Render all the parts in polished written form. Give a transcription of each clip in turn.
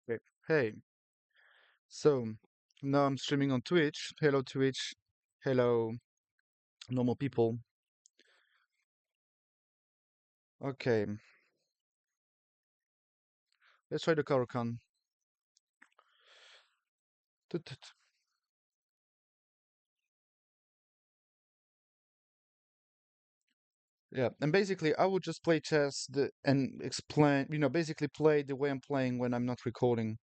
Okay. Hey, so now I'm streaming on Twitch. Hello, Twitch. Hello, normal people. Okay, let's try the Karokan. Tut, tut. Yeah, and basically, I would just play chess and explain, basically play the way I'm playing when I'm not recording.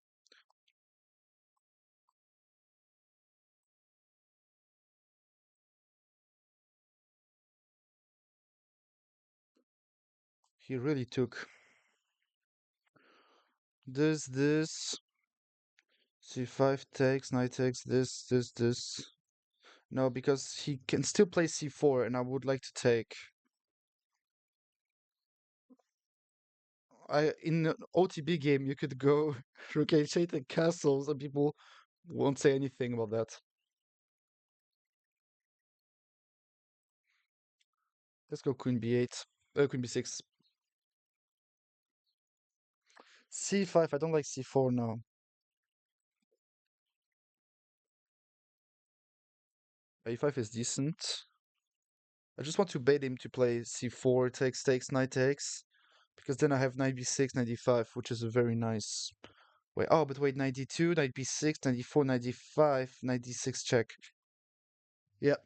He really took this, c5 takes, knight takes, this. No, because he can still play c4, and I would like to take. In an OTB game, you could go rotating castles, and people won't say anything about that. Let's go queen b8, queen b6, c5. I don't like c4 now. a5 is decent. I just want to bait him to play c4, takes, knight takes, because then I have knight b6, knight d5, which is a very nice way. Oh, but wait, knight d2, knight b6, knight d4, knight d5, knight d6 check. Yeah,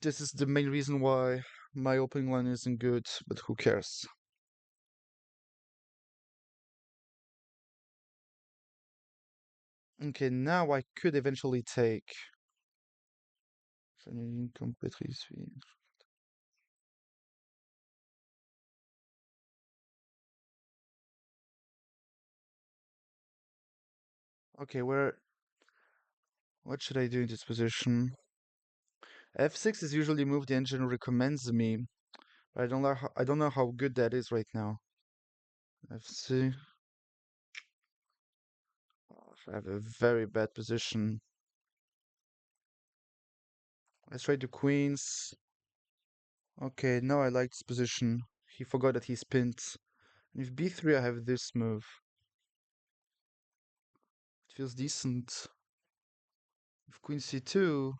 this is the main reason why my opening line isn't good, but who cares? Okay, now I could eventually take. Okay, what should I do in this position? F6 is usually a move the engine recommends me, but I don't know how good that is right now. F6. Oh, I have a very bad position. Let's try the queens. Okay, now I like this position. He forgot that he's pinned. If b3, I have this move. It feels decent. If queen c2,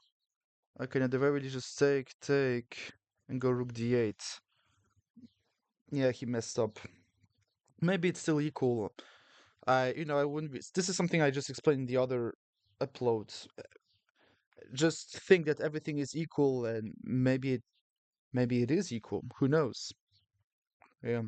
I can at the very least just take, and go rook d8. Yeah, he messed up. Maybe it's still equal. I wouldn't be. This is something I just explained in the other uploads. Just think that everything is equal, and maybe it is equal. Who knows? Yeah,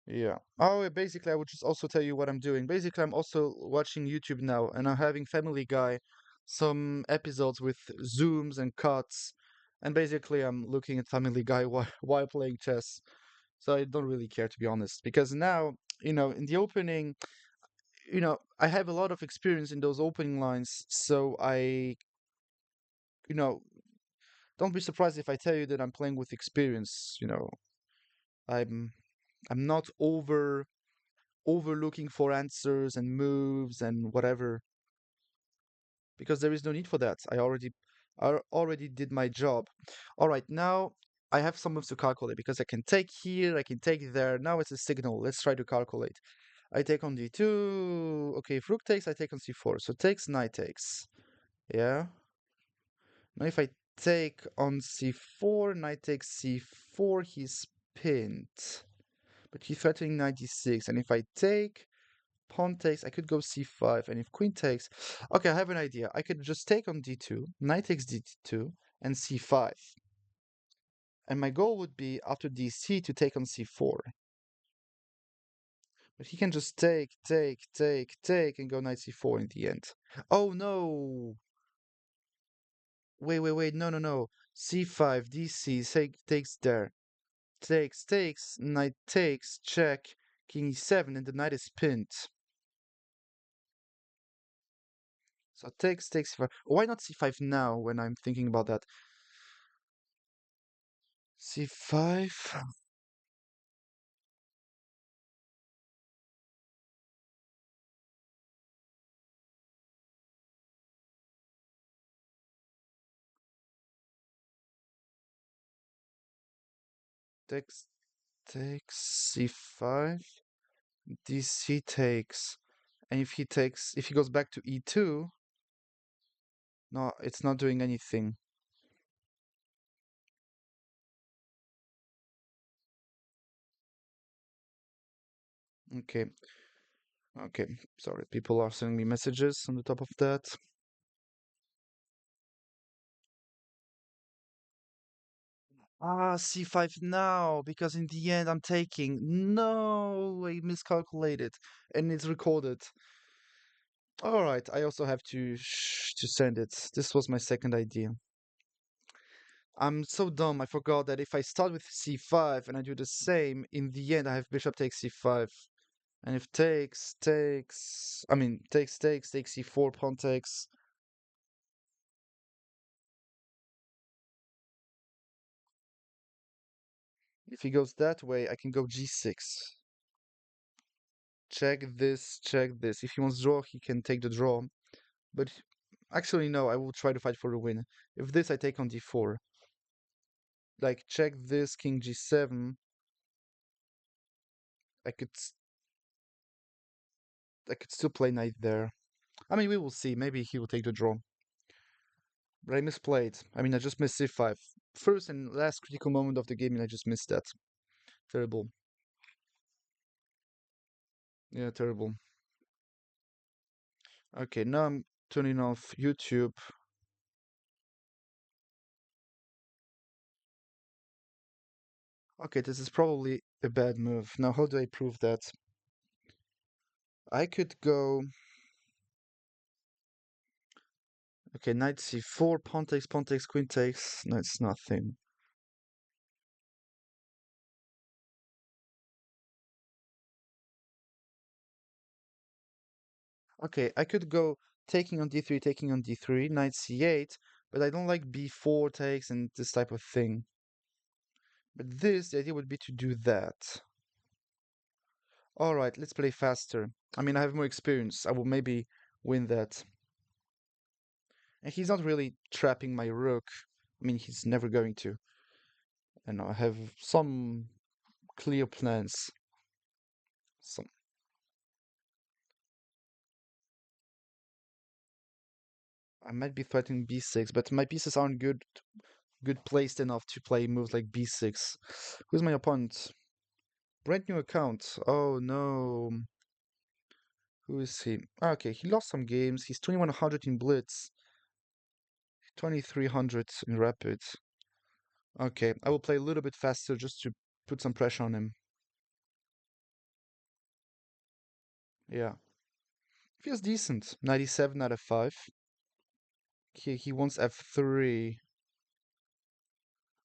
yeah. Oh, basically, I would just also tell you what I'm doing. Basically, I'm also watching YouTube now, and I'm having Family Guy, some episodes with zooms and cuts, and basically, I'm looking at Family Guy while playing chess. So I don't really care, to be honest, because now, in the opening, I have a lot of experience in those opening lines, so you know, don't be surprised if I tell you that I'm playing with experience. I'm I'm not overlooking for answers and moves and whatever, because there is no need for that. I already did my job. All right, now I have some moves to calculate because I can take here, I can take there. Now it's a signal. Let's try to calculate. I take on d2. Okay, if rook takes, I take on c4. So takes, knight takes. Yeah. Now if I take on c4, knight takes c4, he's pinned. But he's threatening knight d6. And if I take, pawn takes, I could go c5. And if queen takes... Okay, I have an idea. I could just take on d2, knight takes d2, and c5. And my goal would be, after dc, to take on c4. But he can just take, and go knight c4 in the end. Oh no! Wait, no. c5, dc, takes there. Takes, knight takes, check, king e7, and the knight is pinned. So takes c5. Why not c5 now when I'm thinking about that? c5, takes c5. This he takes. And if he goes back to e2, no, it's not doing anything. Okay, okay. Sorry, people are sending me messages on the top of that. Ah, c5 now, because in the end I'm taking. No, I miscalculated, and it's recorded. All right, I also have to send it. This was my second idea. I'm so dumb. I forgot that if I start with c5 and I do the same, in the end I have bishop takes c5. And if takes c4, pawn takes. If he goes that way, I can go g6. Check this, check this. If he wants draw, he can take the draw. But actually, no, I will try to fight for the win. If this, I take on d4. Like, check this, king g7. I could, I could still play knight there. I mean, we will see. Maybe he will take the draw. But I misplayed. I mean, I just missed c5. First and last critical moment of the game, and I just missed that. Terrible. Yeah, terrible. Okay, now I'm turning off YouTube. Okay, this is probably a bad move. Now, how do I prove that? I could go. Okay, knight c4, pawn takes, queen takes. No, it's nothing. Okay, I could go taking on d3, taking on d3, knight c8, but I don't like b4 takes and this type of thing. But this, the idea would be to do that. Alright, let's play faster. I mean, I have more experience. I will maybe win that. And he's not really trapping my rook. I mean, he's never going to. And I have some clear plans. Some I might be threatening b6, but my pieces aren't good placed enough to play moves like b6. Who's my opponent? Brand new account. Oh no. Who is he? Okay, he lost some games. He's 2100 in Blitz, 2300 in Rapid. Okay, I will play a little bit faster just to put some pressure on him. Yeah. Feels decent. 97 out of 5. He wants f3.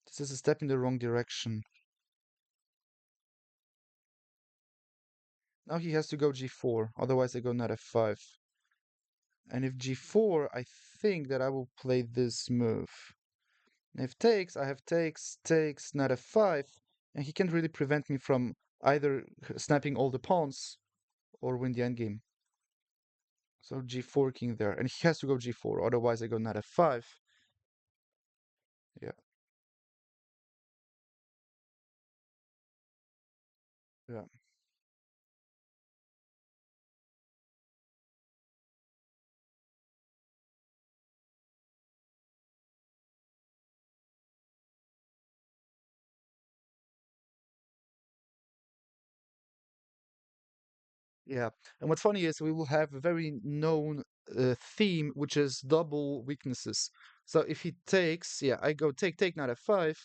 This is a step in the wrong direction. Now he has to go g4, otherwise I go knight f5. And if g4, I think that I will play this move. And if takes, I have takes, knight f5, and he can't really prevent me from either snapping all the pawns or win the endgame. So g4 king there, and he has to go g4, otherwise I go knight f5. Yeah, yeah. Yeah, and what's funny is we will have a very known theme, which is double weaknesses. So if he takes, yeah, I go take knight f5.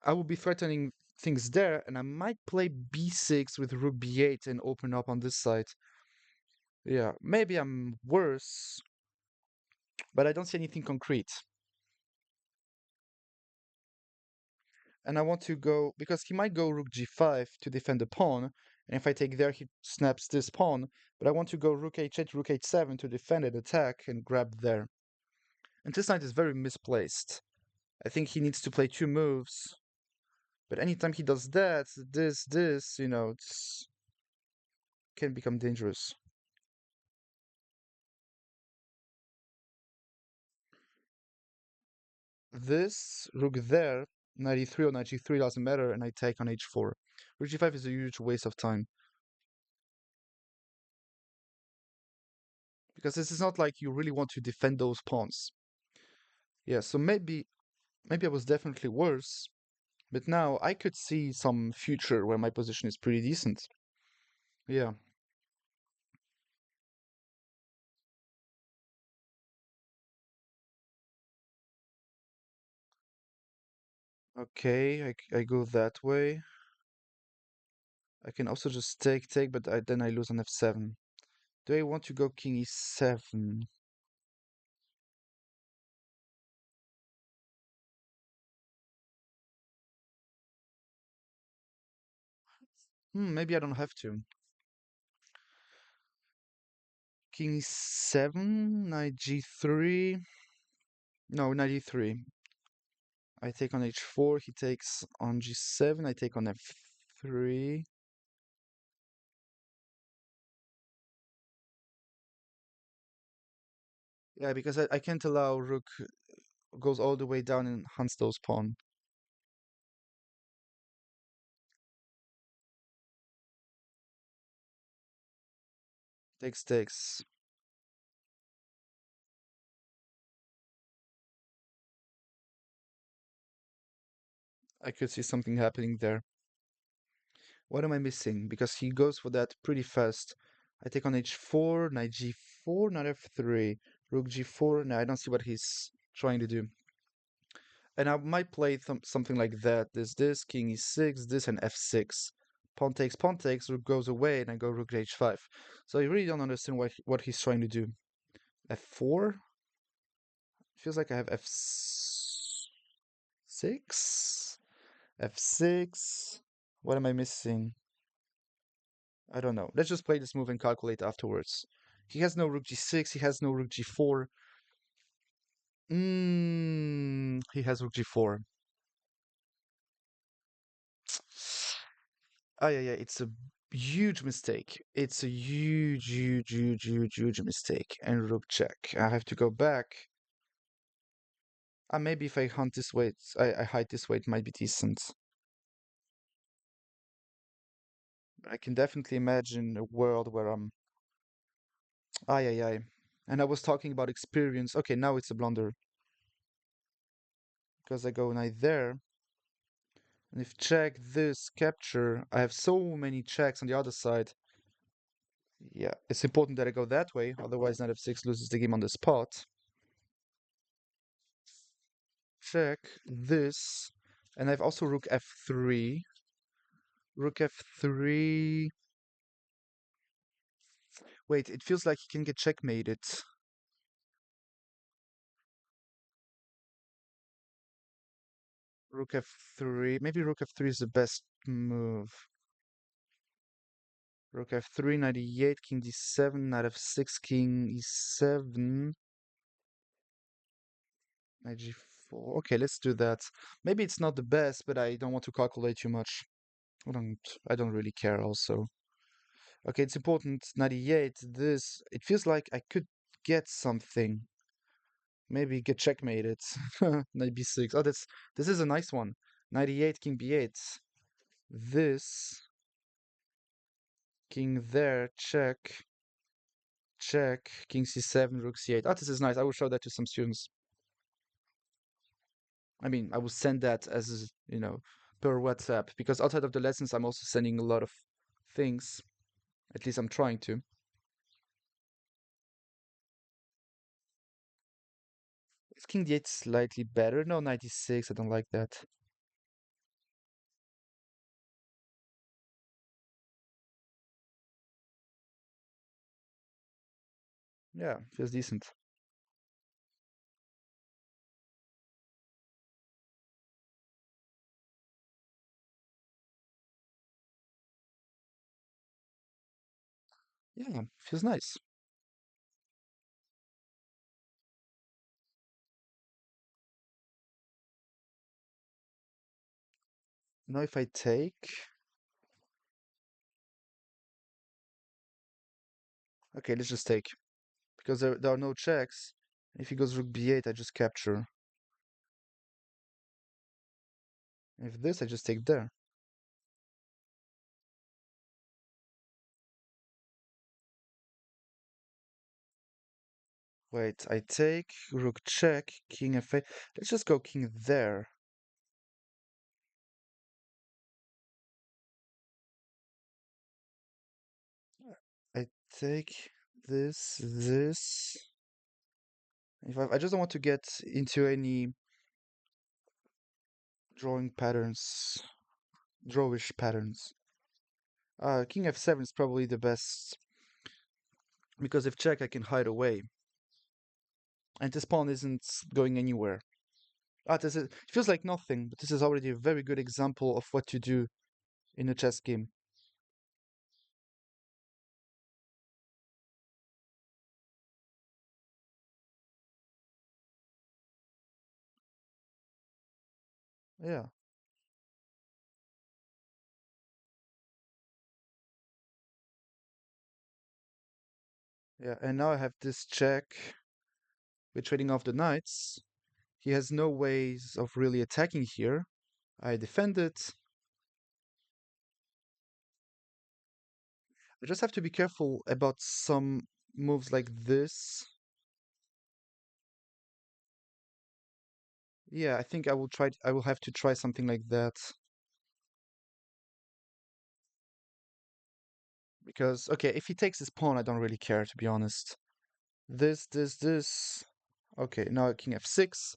I will be threatening things there, and I might play b6 with rook b8 and open up on this side. Yeah, maybe I'm worse, but I don't see anything concrete. And I want to go because he might go rook g5 to defend the pawn, and if I take there, he snaps this pawn. But I want to go rook h8, rook h7 to defend and attack and grab there. And this knight is very misplaced. I think he needs to play two moves. But anytime he does that, this, it's can become dangerous. This rook there, 93 or 93 doesn't matter, and I take on h4. Rook g5 is a huge waste of time. because this is not like you really want to defend those pawns. Yeah, so maybe I was definitely worse, but now I could see some future where my position is pretty decent. Yeah. Okay, I go that way. I can also just take, but then I lose on f7. Do I want to go king e7? Maybe I don't have to. King e7, knight g3. No, knight e3. I take on h4, he takes on g7, I take on f3. Yeah, because I can't allow rook goes all the way down and hunts those pawn. Takes. I could see something happening there. What am I missing? Because he goes for that pretty fast. I take on h4, knight g4, knight f3, rook g4. No, I don't see what he's trying to do. And I might play something like that. There's this, king e6, this, and f6. Pawn takes, rook goes away, and I go rook h5. So I really don't understand what he's trying to do. f4? Feels like I have f6? f6? What am I missing? I don't know. Let's just play this move and calculate afterwards. He has no rook g6, he has no rook g4. He has rook g4. Oh yeah, it's a huge mistake. It's a huge mistake. And rook check. I have to go back. Maybe if I hunt this way, I hide this way, it might be decent. I can definitely imagine a world where I'm. Ay. And I was talking about experience. Okay, now it's a blunder. Because I go knight there. And if check this capture, I have so many checks on the other side. Yeah, it's important that I go that way, otherwise knight f6 loses the game on the spot. Check this, and I've also rook f3. Rook f3. Wait, it feels like he can get checkmated. Rook f3. Maybe rook f3 is the best move. Rook f3, knight e8, king d7, knight f6, king e7. Knight g4. Okay, let's do that. Maybe it's not the best, but I don't want to calculate too much. I don't really care also. Okay, it's important. 98. This it feels like I could get something. Maybe get checkmated. Knight b6. Oh, this is a nice one. 98, king b8. This king there, check, check, king c7, rook c8. Oh, this is nice. I will show that to some students. I mean, I will send that as, per WhatsApp because outside of the lessons, I'm also sending a lot of things. At least I'm trying to. Is king d8 slightly better? No, 96. I don't like that. Yeah, feels decent. Yeah, feels nice. Now if I take, okay, let's just take because there are no checks. If he goes rook b8, I just capture. If this, I just take there. Wait, I take, rook check, king f8. Let's just go king there. I take this. If I just don't want to get into any drawing patterns, drawish patterns. King f7 is probably the best because if check, I can hide away, and this pawn isn't going anywhere. This is, it feels like nothing, but this is already a very good example of what to do in a chess game. Yeah, yeah, and now I have this check. We're trading off the knights. He has no ways of really attacking here. I defend it. I just have to be careful about some moves like this. Yeah, I think I will try. I will have to try something like that because okay, if he takes his pawn, I don't really care to be honest. This. Okay, now king f6,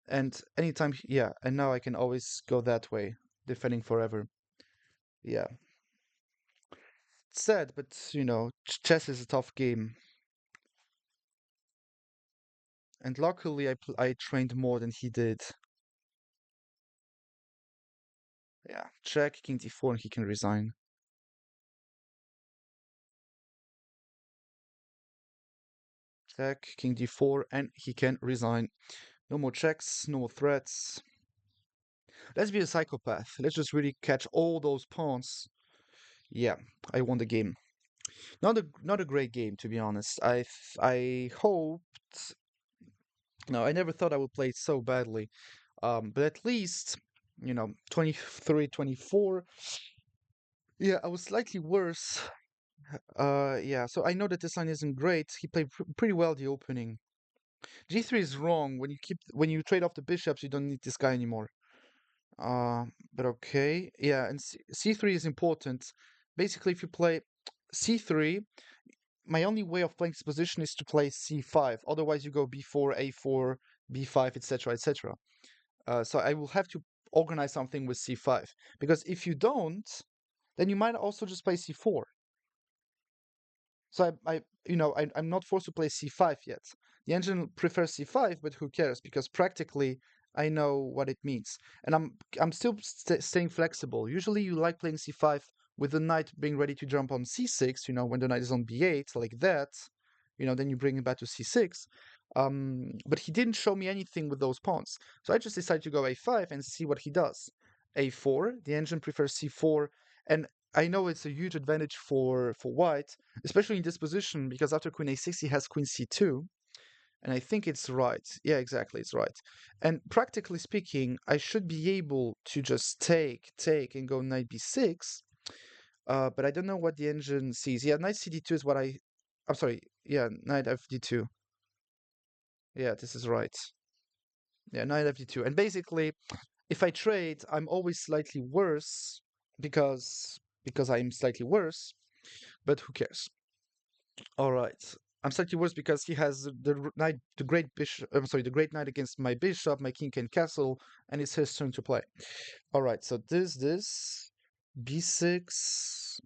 and anytime, yeah, and now I can always go that way, defending forever. Yeah, it's sad, but chess is a tough game, and luckily I trained more than he did. Yeah, check king d4, and he can resign. Check king d4, and he can resign. No more checks, no more threats. Let's be a psychopath. Let's just really catch all those pawns. Yeah, I won the game. Not a great game to be honest. I hoped. No, I never thought I would play it so badly. But at least 23, 24. Yeah, I was slightly worse. Yeah. So I know that this line isn't great. He played pretty well the opening. G3 is wrong. When you trade off the bishops, you don't need this guy anymore. But okay. Yeah, and C3 is important. Basically, if you play C3, my only way of playing this position is to play C5. Otherwise, you go B4, A4, B5, etc., etc. So I will have to organize something with C5 because if you don't, then you might also just play C4. So I'm not forced to play c5 yet. The engine prefers c5, but who cares? Because practically, I know what it means, and I'm still staying flexible. Usually, you like playing c5 with the knight being ready to jump on c6. When the knight is on b8 like that, then you bring it back to c6. But he didn't show me anything with those pawns, so I just decided to go a5 and see what he does. A4. The engine prefers c4, and I know it's a huge advantage for white, especially in this position, because after queen a6 he has queen c2, and I think it's right. Yeah, exactly, it's right. And practically speaking, I should be able to just take, and go knight b6, but I don't know what the engine sees. Yeah, knight cd2 is what I'm sorry, yeah, knight fd2. Yeah, this is right. Yeah, knight fd2. And basically, if I trade, I'm always slightly worse because I'm slightly worse, but who cares? All right. I'm slightly worse because he has the knight, the great bishop. I'm sorry, the great knight against my bishop, my king can castle, and it's his turn to play. All right. So this b6.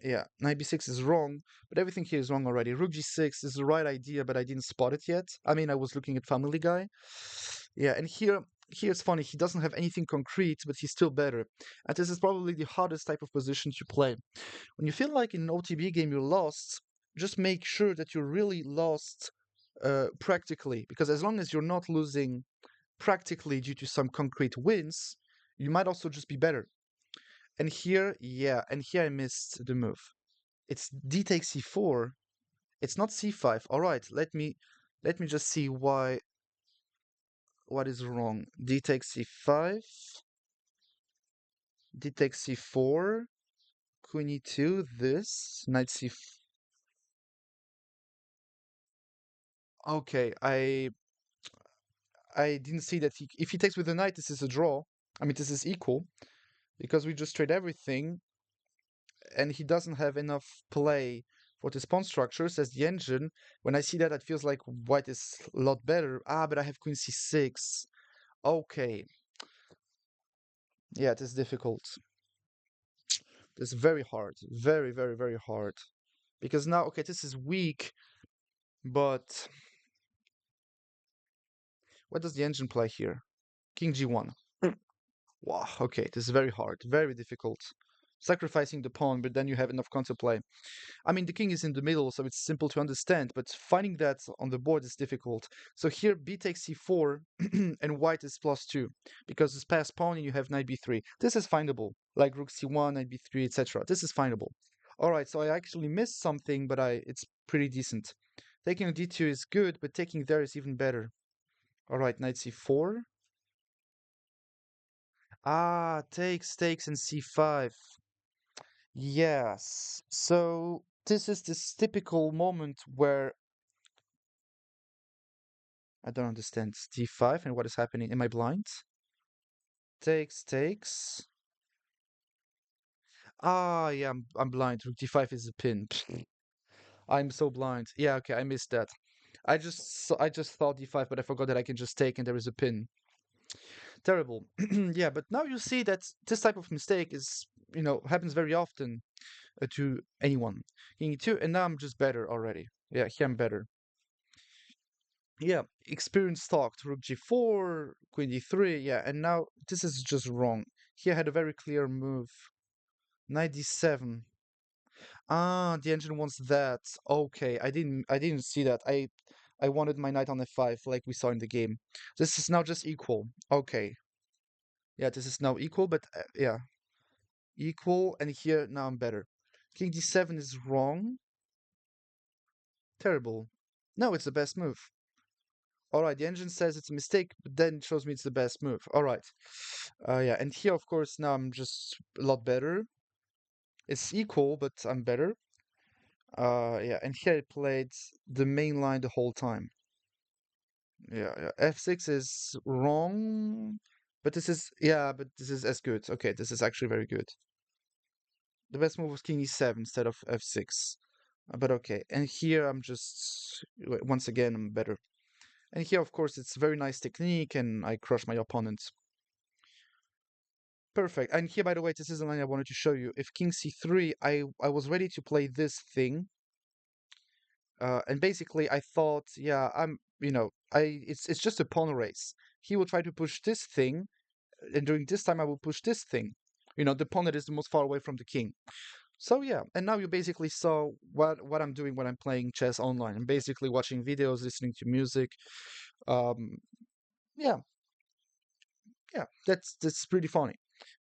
Yeah, knight b6 is wrong, but everything here is wrong already. Rook g6 is the right idea, but I didn't spot it yet. I mean, I was looking at Family Guy. Yeah, and here's funny. He doesn't have anything concrete, but he's still better. And this is probably the hardest type of position to play. When you feel like in an OTB game you're lost, just make sure that you're really lost practically. Because as long as you're not losing practically due to some concrete wins, you might also just be better. And here, yeah, and here I missed the move. It's d takes c4. It's not c5. All right, let me just see what is wrong. D takes c5. D takes c4. Queen e2. This knight c. Okay, I didn't see that if he takes with the knight, this is a draw. I mean, this is equal because we just trade everything, and he doesn't have enough play for this pawn structure, says the engine. When I see that, it feels like white is a lot better. Ah, but I have queen c6. Okay, yeah, it is difficult. It's very hard, very, very, very hard. Because now, okay, this is weak, but what does the engine play here? King g1. Wow, okay, this is very hard, very difficult. Sacrificing the pawn, but then you have enough counterplay. I mean, the king is in the middle, so it's simple to understand, but finding that on the board is difficult. So here, b takes c4, and white is +2, because it's passed pawn and you have knight b3. This is findable, like rook c1, knight b3, etc. This is findable. All right, so I actually missed something, but it's pretty decent. Taking on d2 is good, but taking there is even better. All right, knight c4. Ah, takes, and c5. Yes. So this is this typical moment where I don't understand. D5 and what is happening? Am I blind? Takes. Ah, yeah, I'm blind. Rook D5 is a pin. I'm so blind. Yeah, okay, I missed that. I just thought D5, but I forgot that I can just take and there is a pin. Terrible. Yeah, but now you see that this type of mistake is, happens very often to anyone. King E2, and now I'm just better already. Yeah, here I'm better. Yeah, experience talked. Rook G4, Queen D3. Yeah, and now this is just wrong. Here I had a very clear move. Knight D7. Ah, the engine wants that. Okay, I didn't see that. I wanted my knight on F5 like we saw in the game. This is now just equal. Okay. Yeah, this is now equal, but yeah, equal, and here now I'm better. King D7 is wrong. Terrible. No, it's the best move. All right, the engine says it's a mistake, but then it shows me it's the best move. All right. Yeah, and here, of course, now I'm just a lot better. It's equal, but I'm better. Yeah, and here I played the main line the whole time. Yeah. F6 is wrong, but this is as good. Okay, this is actually very good. The best move was King E7 instead of F6. But okay, and here I'm just, once again, I'm better. And here, of course, it's very nice technique, and I crush my opponent. Perfect. And here, by the way, this is the line I wanted to show you. If King C3, I was ready to play this thing. And basically, I thought, yeah, it's just a pawn race. He will try to push this thing, and during this time, I will push this thing. The pawn that is the most far away from the king. So yeah, and now you basically saw what I'm doing when I'm playing chess online. I'm basically watching videos, listening to music. Um, yeah, yeah, that's pretty funny.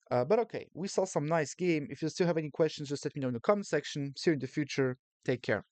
But okay, we saw some nice game. If you still have any questions, just let me know in the comment section. See you in the future. Take care.